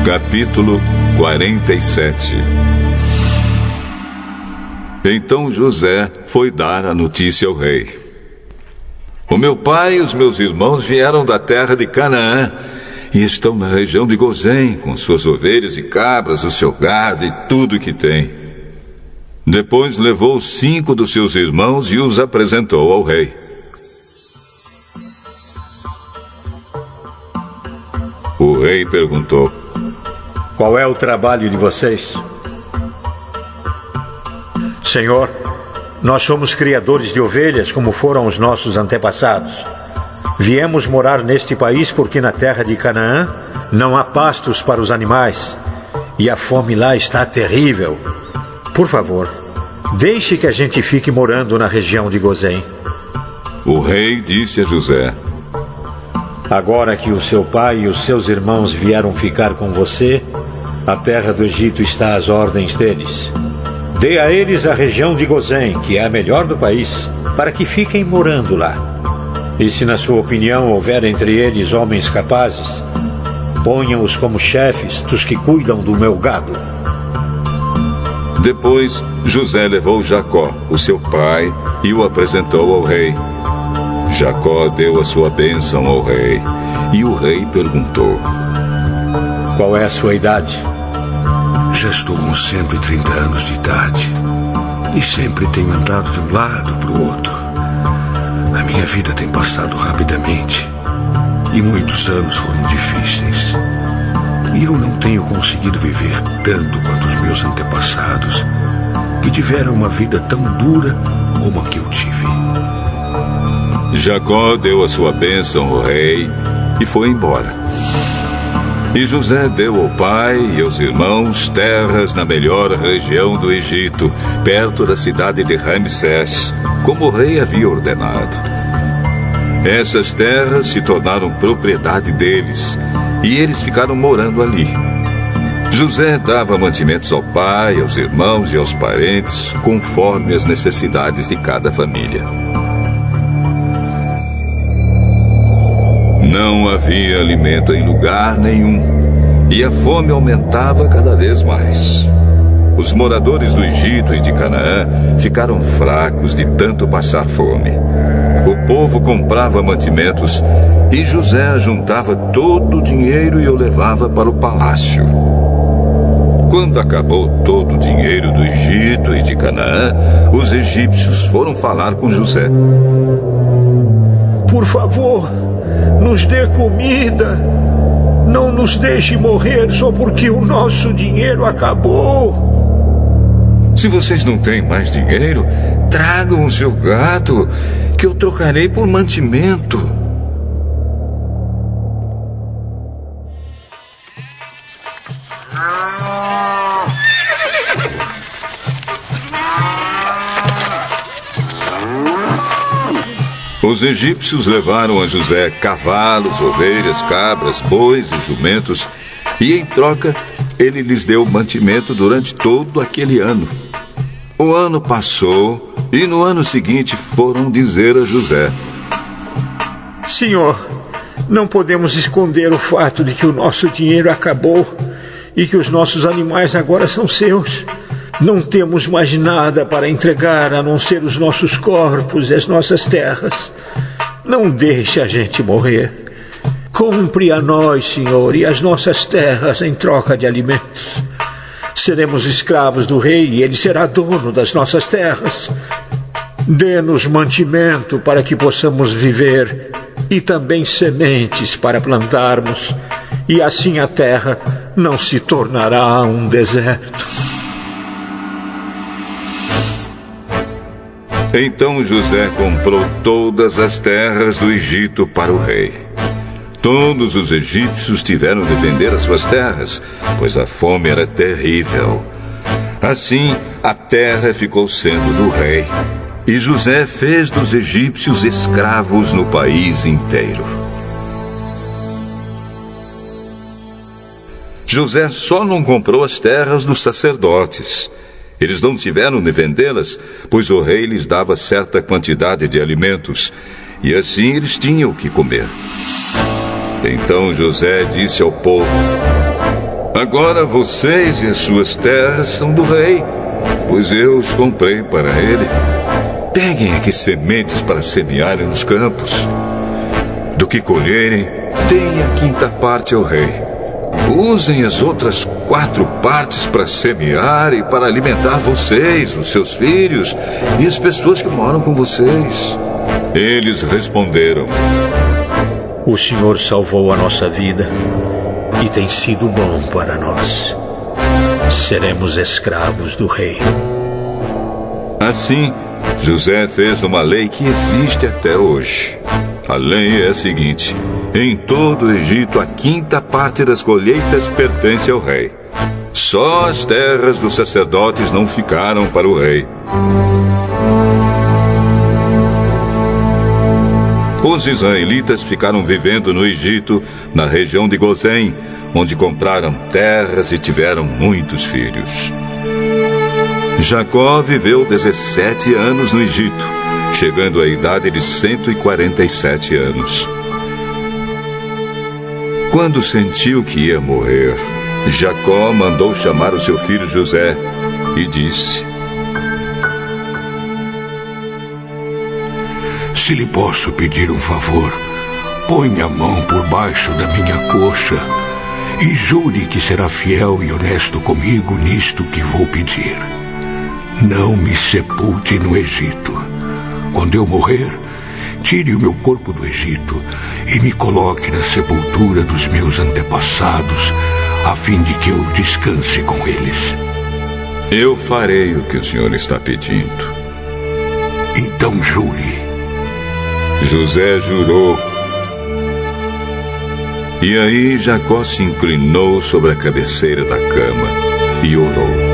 Capítulo 47. Então José foi dar a notícia ao rei. O meu pai e os meus irmãos vieram da terra de Canaã e estão na região de Gozém, com suas ovelhas e cabras, o seu gado e tudo que tem. Depois levou 5 dos seus irmãos e os apresentou ao rei. O rei perguntou: qual é o trabalho de vocês? Senhor, nós somos criadores de ovelhas, como foram os nossos antepassados. Viemos morar neste país porque na terra de Canaã não há pastos para os animais e a fome lá está terrível. Por favor, deixe que a gente fique morando na região de Gozém. O rei disse a José: agora que o seu pai e os seus irmãos vieram ficar com você, a terra do Egito está às ordens deles. Dê a eles a região de Gozém, que é a melhor do país, para que fiquem morando lá. E se na sua opinião houver entre eles homens capazes, ponham-os como chefes dos que cuidam do meu gado. Depois José levou Jacó, o seu pai, e o apresentou ao rei. Jacó deu a sua bênção ao rei, e o rei perguntou: qual é a sua idade? Já estou com 130 anos de idade e sempre tenho andado de um lado para o outro. A minha vida tem passado rapidamente e muitos anos foram difíceis. E eu não tenho conseguido viver tanto quanto os meus antepassados, que tiveram uma vida tão dura como a que eu tive. Jacó deu a sua bênção ao rei e foi embora. E José deu ao pai e aos irmãos terras na melhor região do Egito, perto da cidade de Ramsés, como o rei havia ordenado. Essas terras se tornaram propriedade deles, e eles ficaram morando ali. José dava mantimentos ao pai, aos irmãos e aos parentes, conforme as necessidades de cada família. Não havia alimento em lugar nenhum, e a fome aumentava cada vez mais. Os moradores do Egito e de Canaã ficaram fracos de tanto passar fome. O povo comprava mantimentos e José juntava todo o dinheiro e o levava para o palácio. Quando acabou todo o dinheiro do Egito e de Canaã, os egípcios foram falar com José. Por favor, nos dê comida. Não nos deixe morrer só porque o nosso dinheiro acabou. Se vocês não têm mais dinheiro, tragam o seu gado, que eu trocarei por mantimento. Os egípcios levaram a José cavalos, ovelhas, cabras, bois e jumentos, e em troca ele lhes deu mantimento durante todo aquele ano. O ano passou e no ano seguinte foram dizer a José: Senhor, não podemos esconder o fato de que o nosso dinheiro acabou e que os nossos animais agora são seus. Não temos mais nada para entregar a não ser os nossos corpos e as nossas terras. Não deixe a gente morrer. Compre a nós, Senhor, e as nossas terras em troca de alimentos. Seremos escravos do rei e ele será dono das nossas terras. Dê-nos mantimento para que possamos viver e também sementes para plantarmos, e assim a terra não se tornará um deserto. Então José comprou todas as terras do Egito para o rei. Todos os egípcios tiveram de vender as suas terras, pois a fome era terrível. Assim, a terra ficou sendo do rei. E José fez dos egípcios escravos no país inteiro. José só não comprou as terras dos sacerdotes. Eles não tiveram de vendê-las, pois o rei lhes dava certa quantidade de alimentos, e assim eles tinham o que comer. Então José disse ao povo: Agora vocês e as suas terras são do rei, pois eu os comprei para ele. Peguem aqui sementes para semearem nos campos. Do que colherem, deem a quinta parte ao rei. Usem as outras 4 partes para semear e para alimentar vocês, os seus filhos e as pessoas que moram com vocês. Eles responderam: O Senhor salvou a nossa vida e tem sido bom para nós. Seremos escravos do rei. Assim, José fez uma lei que existe até hoje. A lei é a seguinte: em todo o Egito, a quinta parte das colheitas pertence ao rei. Só as terras dos sacerdotes não ficaram para o rei. Os israelitas ficaram vivendo no Egito, na região de Gozém, onde compraram terras e tiveram muitos filhos. Jacó viveu 17 anos no Egito, chegando à idade de 147 anos. Quando sentiu que ia morrer, Jacó mandou chamar o seu filho José e disse: Se lhe posso pedir um favor, ponha a mão por baixo da minha coxa e jure que será fiel e honesto comigo nisto que vou pedir. Não me sepulte no Egito. Quando eu morrer, tire o meu corpo do Egito e me coloque na sepultura dos meus antepassados, a fim de que eu descanse com eles. Eu farei o que o senhor está pedindo. Então jure. José jurou. E aí Jacó se inclinou sobre a cabeceira da cama e orou: